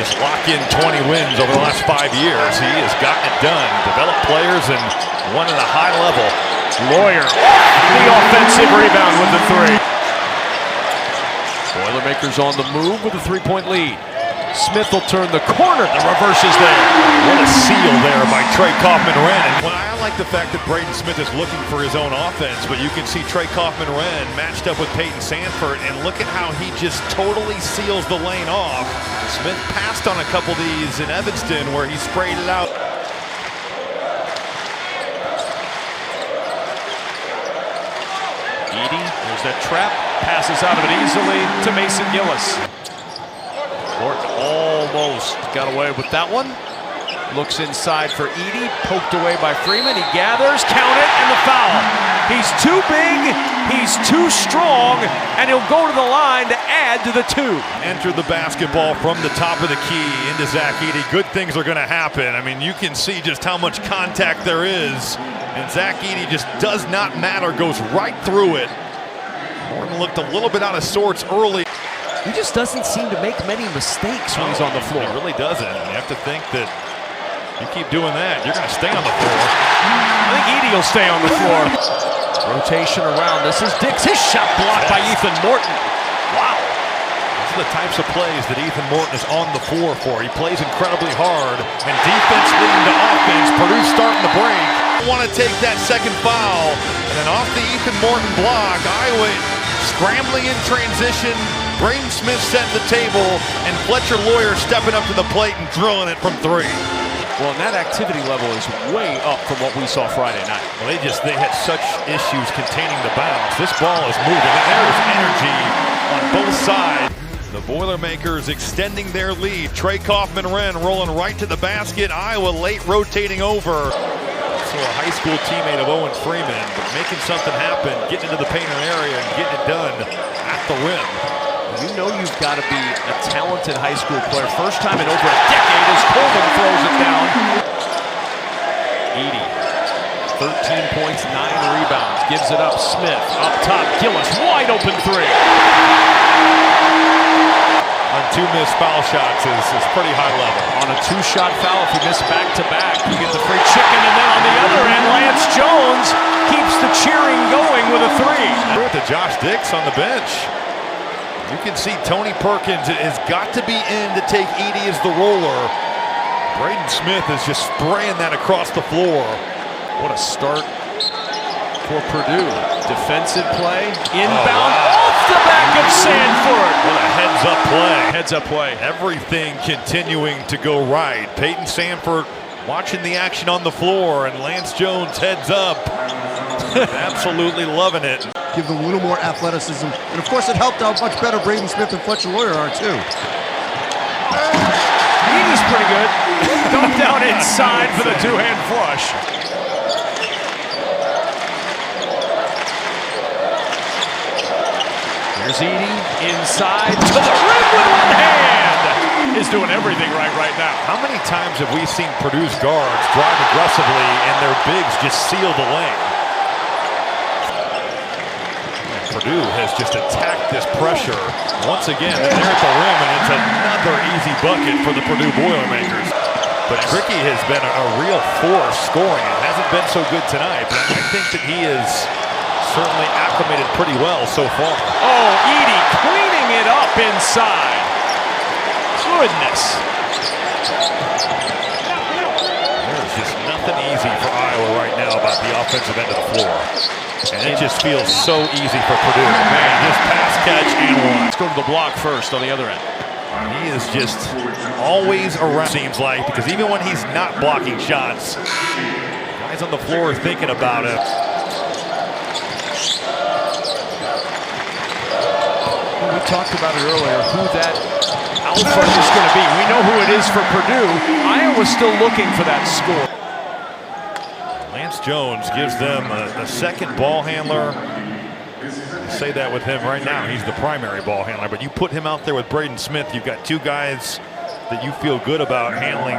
just lock in 20 wins over the last 5 years. He has gotten it done. Developed players and won at a high level. Lawyer, the offensive rebound with the three. Boilermakers on the move with a three-point lead. Smith will turn the corner. The reverse is there. What a seal there by Trey Kaufman-Renn. Well, I like the fact that Braden Smith is looking for his own offense, but you can see Trey Kaufman-Renn matched up with Peyton Sandfort, and look at how he just totally seals the lane off. Smith passed on a couple of these in Evanston where he sprayed it out. Edey, there's that trap. Passes out of it easily to Mason Gillis. Morton almost got away with that one. Looks inside for Edey, poked away by Freeman. He gathers, count it, and the foul. He's too big, he's too strong, and he'll go to the line to add to the two. Enter the basketball from the top of the key into Zach Edey. Good things are going to happen. I mean, you can see just how much contact there is, and Zach Edey just does not matter, goes right through it. Morton looked a little bit out of sorts early. He just doesn't seem to make many mistakes when he's on the floor. He really doesn't. You have to think that you keep doing that, you're going to stay on the floor. I think Edey will stay on the floor. Rotation around. This is Dix. His shot blocked by Ethan Morton. Wow. These are the types of plays that Ethan Morton is on the floor for. He plays incredibly hard, and defense leading to offense. Purdue starting the break. Want to take that second foul, and then off the Ethan Morton block, Iowa scrambling in transition. Braden Smith setting the table, and Fletcher Lawyer stepping up to the plate and drilling it from three. Well, and that activity level is way up from what we saw Friday night. Well, they had such issues containing the bounce. This ball is moving, and there's energy on both sides. The Boilermakers extending their lead. Trey Kaufman-Renn rolling right to the basket. Iowa late rotating over. So a high school teammate of Owen Freeman, but making something happen, getting into the painter area and getting it done at the rim. You know you've got to be a talented high school player. First time in over a decade as Coleman throws it down. Edey, 13 points, 9 rebounds, gives it up. Smith up top, Gillis, wide open three. On 2 missed foul shots is pretty high level. On a 2-shot foul, if you miss back-to-back, you get the free chicken, and then on the other end, Lance Jones keeps the cheering going with a three. With the Josh Dix on the bench. You can see Tony Perkins has got to be in to take Edey as the roller. Braden Smith is just spraying that across the floor. What a start for Purdue. Defensive play, inbound, off the back of Sandfort. What a heads-up play. Heads-up play. Everything continuing to go right. Peyton Sandfort watching the action on the floor, and Lance Jones heads up. Absolutely loving it. Give them a little more athleticism. And of course it helped out much better Braden Smith and Fletcher Lawyer are too. Edey's pretty good. Dumped down inside for the two-hand flush. Here's Edey inside to the rim with one hand. Is doing everything right now. How many times have we seen Purdue's guards drive aggressively and their bigs just seal the lane? Purdue has just attacked this pressure once again. They're at the rim, and it's another easy bucket for the Purdue Boilermakers. But Ricky has been a real force scoring. It hasn't been so good tonight, but I think that he is certainly acclimated pretty well so far. Oh, Edey cleaning it up inside. Goodness. There's just nothing easy for Iowa right now about the offensive end of the floor. And it just feels so easy for Purdue. Man, just pass, catch, and one. Let's go to the block first on the other end. He is just always around, seems like, because even when he's not blocking shots, guys on the floor are thinking about it. We talked about it earlier, who that alpha is going to be. We know who it is for Purdue. Iowa's still looking for that score. Lance Jones gives them a second ball handler. I say that with him right now. He's the primary ball handler, but you put him out there with Braden Smith, you've got 2 guys that you feel good about handling.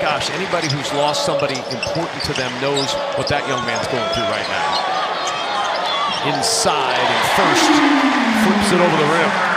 Gosh, anybody who's lost somebody important to them knows what that young man's going through right now. Inside, and first flips it over the rim.